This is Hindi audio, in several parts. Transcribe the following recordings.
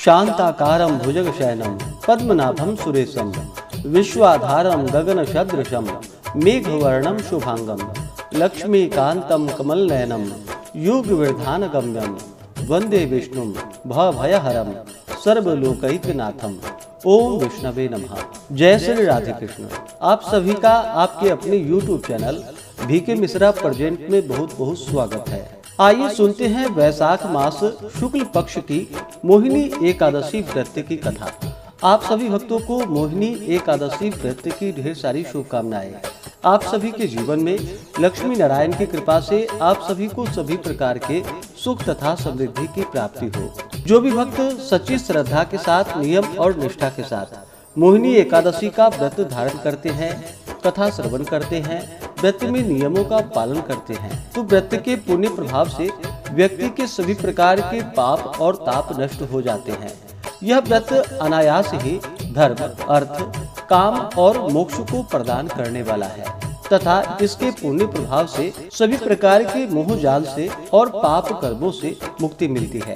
शांताकारं भुजगशयनं पद्मनाभं सुरेशं विश्वाधारं गगनसदृशं मेघवर्णं शुभांगं लक्ष्मीकान्तं कमलनयनं युगविधानगम्यं वंदे विष्णुं भवभयहरं सर्वलोकैकनाथं। ओम विष्णवे नमः। जय श्री राधे कृष्ण। आप सभी का आपके अपने YouTube channel VK Mishra present में बहुत बहुत स्वागत है। आइए सुनते हैं वैशाख मास शुक्ल पक्ष की मोहिनी एकादशी व्रत की कथा। आप सभी भक्तों को मोहिनी एकादशी व्रत की ढेर सारी शुभकामनाएं। आप सभी के जीवन में लक्ष्मी नारायण की कृपा से आप सभी को सभी प्रकार के सुख तथा समृद्धि की प्राप्ति हो। जो भी भक्त सच्ची श्रद्धा के साथ नियम और निष्ठा के साथ मोहिनी एकादशी का व्रत धारण करते हैं, कथा श्रवण करते हैं, व्रत में नियमों का पालन करते हैं, तो व्रत के पुण्य प्रभाव से व्यक्ति के सभी प्रकार के पाप और ताप नष्ट हो जाते हैं। यह व्रत अनायास ही धर्म, अर्थ, काम और मोक्ष को प्रदान करने वाला है तथा इसके पुण्य प्रभाव से सभी प्रकार के मोह जाल से और पाप कर्मों से मुक्ति मिलती है।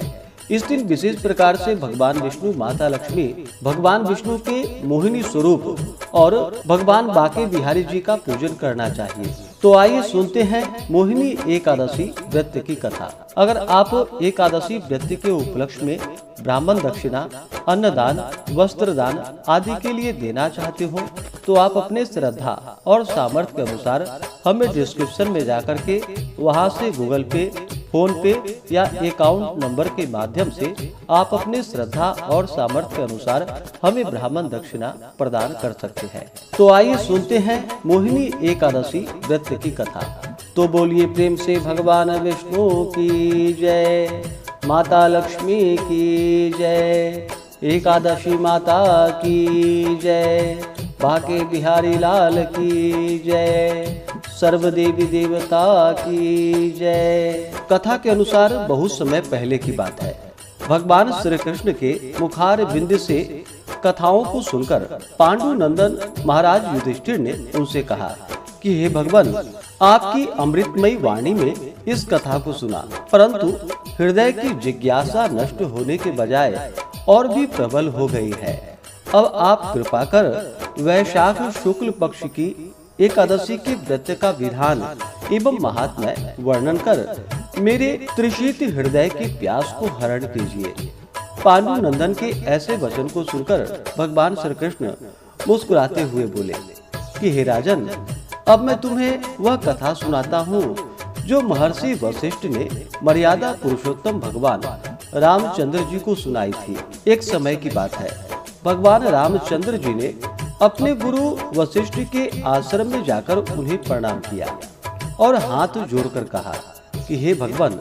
इस दिन विशेष प्रकार से भगवान विष्णु, माता लक्ष्मी, भगवान विष्णु के मोहिनी स्वरूप और भगवान बाके बिहारी जी का पूजन करना चाहिए। तो आइए सुनते हैं मोहिनी एकादशी व्रत की कथा। अगर आप एकादशी व्रत के उपलक्ष्य में ब्राह्मण दक्षिणा, अन्नदान, वस्त्रदान आदि के लिए देना चाहते हो तो आप अपने श्रद्धा और सामर्थ्य के अनुसार हमें डिस्क्रिप्शन में जाकर के वहां से गूगल पे, फोन पे या अकाउंट नंबर के माध्यम से आप अपने श्रद्धा और सामर्थ्य के अनुसार हमें ब्राह्मण दक्षिणा प्रदान कर सकते हैं। तो आइए सुनते हैं मोहिनी एकादशी व्रत की कथा। तो बोलिए प्रेम से भगवान विष्णु की जय, माता लक्ष्मी की जय, एकादशी माता की जय, बाके बिहारी लाल की जय, सर्व देवी देवता की जय। कथा के अनुसार बहुत समय पहले की बात है। भगवान श्री कृष्ण के मुखार बिंद से कथाओं को सुनकर पांडु नंदन महाराज युधिष्ठिर ने उनसे कहा कि हे भगवान, आपकी अमृतमयी वाणी में इस कथा को सुना, परंतु हृदय की जिज्ञासा नष्ट होने के बजाय और भी प्रबल हो गई है। अब आप कृपा कर वैशाख शुक्ल पक्ष की एकादशी के व्रत का विधान एवं महात्म्य वर्णन कर मेरे त्रिशीत हृदय की प्यास को हरण कीजिए। पांडु नंदन के ऐसे वचन को सुनकर भगवान श्री कृष्ण मुस्कुराते हुए बोले कि हे राजन, अब मैं तुम्हें वह कथा सुनाता हूँ जो महर्षि वशिष्ठ ने मर्यादा पुरुषोत्तम भगवान रामचंद्र जी को सुनाई थी। एक समय की बात है, भगवान रामचंद्र जी ने अपने गुरु वशिष्ठ के आश्रम में जाकर उन्हें प्रणाम किया और हाथ जोड़कर कहा कि हे भगवान,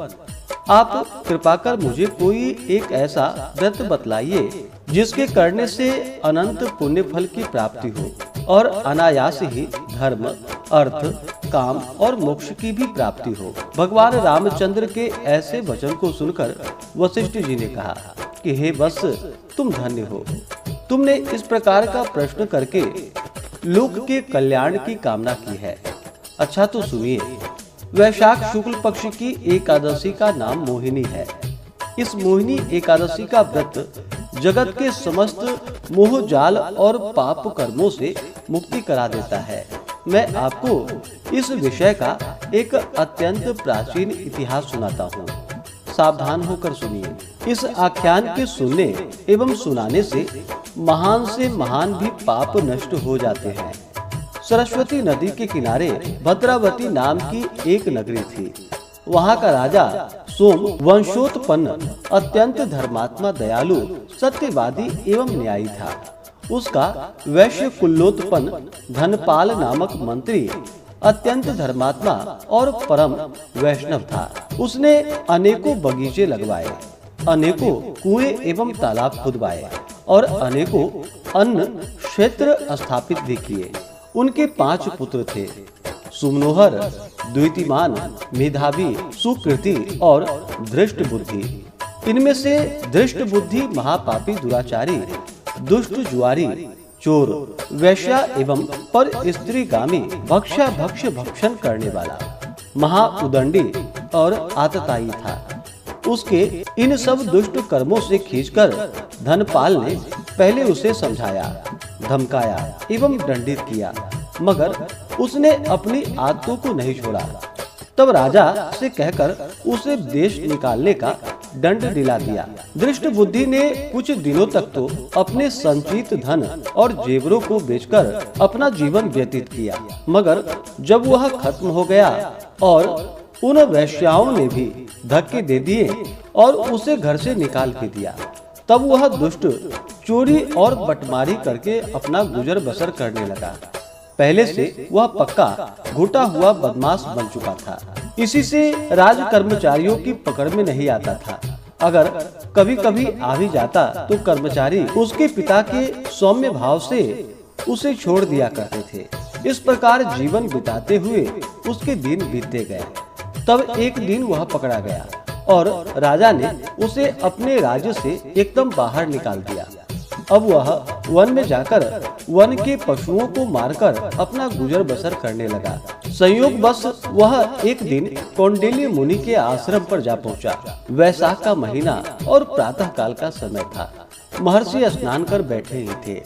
आप कृपा कर मुझे कोई एक ऐसा व्रत बतलाइए जिसके करने से अनंत पुण्य फल की प्राप्ति हो और अनायास ही धर्म, अर्थ, काम और मोक्ष की भी प्राप्ति हो। भगवान रामचंद्र के ऐसे वचन को सुनकर वशिष्ठ जी ने कहा कि हे वत्स, तुम धन्य हो। तुमने इस प्रकार का प्रश्न करके लोक के कल्याण की कामना की है। अच्छा तो सुनिए, वैशाख शुक्ल पक्ष की एकादशी का नाम मोहिनी है। इस मोहिनी एकादशी का व्रत जगत के समस्त मोह जाल और पाप कर्मों से मुक्ति करा देता है। मैं आपको इस विषय का एक अत्यंत प्राचीन इतिहास सुनाता हूँ। सावधान होकर सुनिए। इस आख्यान के सुनने एवं सुनाने से महान भी पाप नष्ट हो जाते हैं। सरस्वती नदी के किनारे भद्रावती नाम की एक नगरी थी। वहाँ का राजा सोम वंशोत्पन्न अत्यंत धर्मात्मा, दयालु, सत्यवादी एवं न्यायी था। उसका वैश्य कुलोत्पन्न धनपाल नामक मंत्री अत्यंत धर्मात्मा और परम वैष्णव था। उसने अनेकों बगीचे लगवाए, अनेकों कुएं एवं तालाब खुदवाए और अनेकों अन्न क्षेत्र स्थापित भी किए। उनके 5 पुत्र थे, सुमनोहर, द्वितीमान, मेधावी, सुकृति और धृष्ट बुद्धि। इनमें से धृष्ट बुद्धि महापापी, दुराचारी, दुष्ट, जुआरी, चोर, वैश्या एवं पर स्त्रीगामी, भक्ष्य भक्षण करने वाला, महाउदंडी और आतताई था। उसके इन सब दुष्ट कर्मों से खींचकर धनपाल ने पहले उसे समझाया, धमकाया एवं दंडित किया, मगर उसने अपनी आदतों को नहीं छोड़ा। तब राजा से कहकर उसे देश निकालने का दंड दिला दिया। दृष्ट बुद्धि ने कुछ दिनों तक तो अपने संचित धन और जेवरों को बेचकर अपना जीवन व्यतीत किया, मगर जब वह खत्म हो गया और उन वैश्याओं ने भी धक्के दे दिए और उसे घर से निकाल भी दिया, तब वह दुष्ट चोरी और बटमारी करके अपना गुजर बसर करने लगा। पहले से वह पक्का घुटा हुआ बदमाश बन चुका था। इसी से राज कर्मचारियों की पकड़ में नहीं आता था। अगर कभी कभी आ भी जाता तो कर्मचारी उसके पिता के सौम्य भाव से उसे छोड़ दिया करते थे। इस प्रकार जीवन बिताते हुए उसके दिन बीतते गए। तब एक दिन वह पकड़ा गया और राजा ने उसे अपने राज्य से एकदम बाहर निकाल दिया। अब वह वन में जाकर वन के पशुओं को मारकर अपना गुजर बसर करने लगा। संयोग बस वह एक दिन कौंडिल्य मुनि के आश्रम पर जा पहुंचा। वैशाख का महीना और प्रातः काल का समय था। महर्षि स्नान कर बैठे ही थे।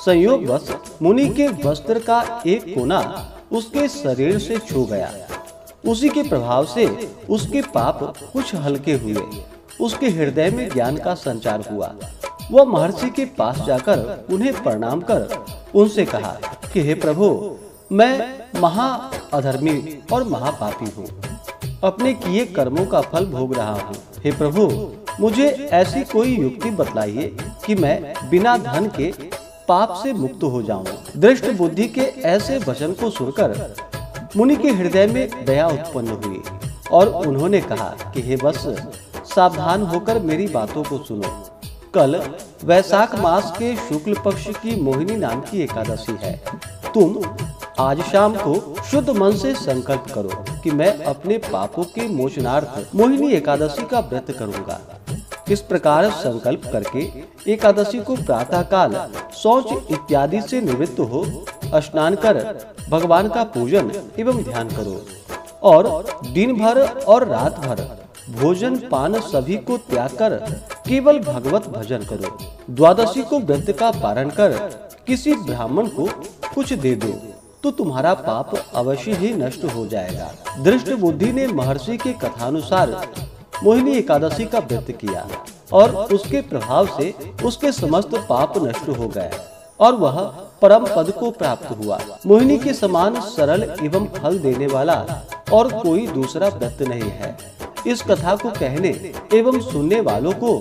संयोग बस मुनि के वस्त्र का एक कोना उसके शरीर से छू गया। उसी के प्रभाव से उसके पाप कुछ हल्के हुए। उसके हृदय में ज्ञान का संचार हुआ। वह महर्षि के पास जाकर उन्हें प्रणाम कर उनसे कहा कि हे प्रभु, मैं महा अधर्मी और महापापी हूँ। अपने किए कर्मों का फल भोग रहा हूँ। हे प्रभु, मुझे ऐसी कोई युक्ति बतलाइए कि मैं बिना धन के पाप से मुक्त हो जाऊं। दृष्ट बुद्धि के ऐसे वचन को सुनकर मुनि के हृदय में दया उत्पन्न हुई और उन्होंने कहा कि हे वत्स, सावधान होकर मेरी बातों को सुनो। कल वैशाख मास के शुक्ल पक्ष की मोहिनी नाम की एकादशी है। तुम आज शाम को शुद्ध मन से संकल्प करो कि मैं अपने पापों के मोचनार्थ मोहिनी एकादशी का व्रत करूंगा। इस प्रकार संकल्प करके एकादशी को प्रातः काल शौच इत्यादि से निवृत्त हो स्नान कर भगवान का पूजन एवं ध्यान करो और दिन भर और रात भर भोजन पान सभी को त्याग कर केवल भगवत भजन करो। द्वादशी को व्रत का पारण कर किसी ब्राह्मण को कुछ दे दो तो तुम्हारा पाप अवश्य ही नष्ट हो जाएगा। दृष्ट बुद्धि ने महर्षि के कथानुसार मोहिनी एकादशी का व्रत किया और उसके प्रभाव से उसके समस्त पाप नष्ट हो गए और वह परम पद को प्राप्त हुआ। मोहिनी के समान सरल एवं फल देने वाला और कोई दूसरा व्रत नहीं है। इस कथा को कहने एवं सुनने वालों को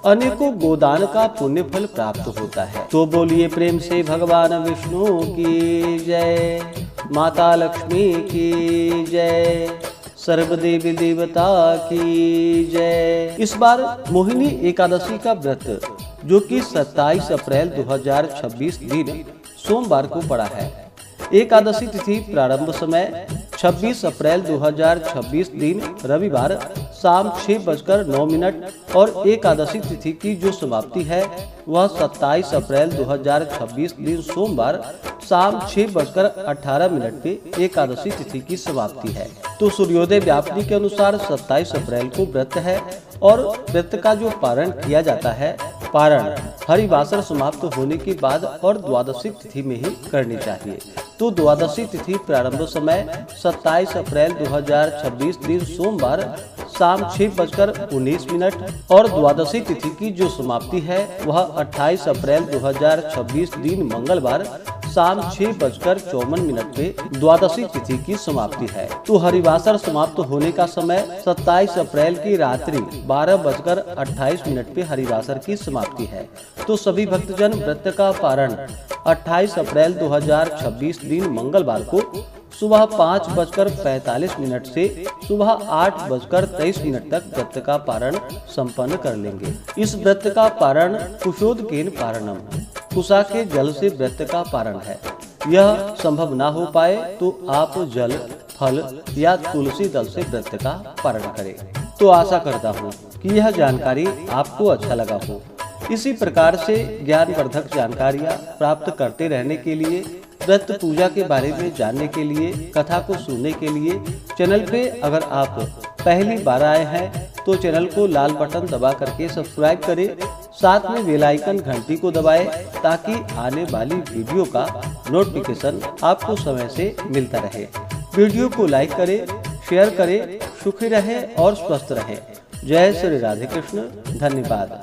अनेकों गोदान का पुण्य फल प्राप्त होता है। तो बोलिए प्रेम से भगवान विष्णु की जय, माता लक्ष्मी की जय, सर्वदेवी देवता की जय। इस बार मोहिनी एकादशी का व्रत जो कि 27 अप्रैल 2026 दिन सोमवार को पड़ा है। एकादशी तिथि प्रारंभ समय 26 अप्रैल 2026 दिन रविवार शाम 6:09 और एकादशी तिथि की जो समाप्ति है वह 27 अप्रैल 2026 दिन सोमवार शाम 6:18 पे एकादशी तिथि की समाप्ति है। तो सूर्योदय व्याप्ति के अनुसार 27 अप्रैल को व्रत है और व्रत का जो पारण किया जाता है, पारण हरिवासर समाप्त होने के बाद और द्वादशी तिथि में ही करनी चाहिए। तो द्वादशी तिथि प्रारंभ समय 27 अप्रैल 2026 दिन सोमवार शाम 6:19 और द्वादशी तिथि की जो समाप्ति है वह 28 अप्रैल 2026 दिन मंगलवार शाम 6:54 पे द्वादशी तिथि की समाप्ति है। तो हरिवासर समाप्त होने का समय 27 अप्रैल की रात्रि 12:28 पे हरिवासर की समाप्ति है। तो सभी भक्तजन व्रत का पारण 28 अप्रैल 2026 दिन मंगलवार को सुबह 5:45 से सुबह 8:23 तक व्रत का पारण संपन्न कर लेंगे। इस व्रत का पारण कुशोदकेन पारणम, कुशा के जल से व्रत का पारण है। यह संभव ना हो पाए तो आप जल, फल या तुलसी दल से व्रत का पारण करें। तो आशा करता हूँ कि यह जानकारी आपको अच्छा लगा हो। इसी प्रकार से ज्ञानवर्धक जानकारियाँ प्राप्त करते रहने के लिए, व्रत पूजा के बारे में जानने के लिए, कथा को सुनने के लिए चैनल पे अगर आप पहली बार आए हैं तो चैनल को लाल बटन दबा करके सब्सक्राइब करें, साथ में बेल आइकन घंटी को दबाएं ताकि आने वाली वीडियो का नोटिफिकेशन आपको समय से मिलता रहे। वीडियो को लाइक करें, शेयर करें। सुखी रहें और स्वस्थ रहें। जय श्री राधे कृष्ण। धन्यवाद।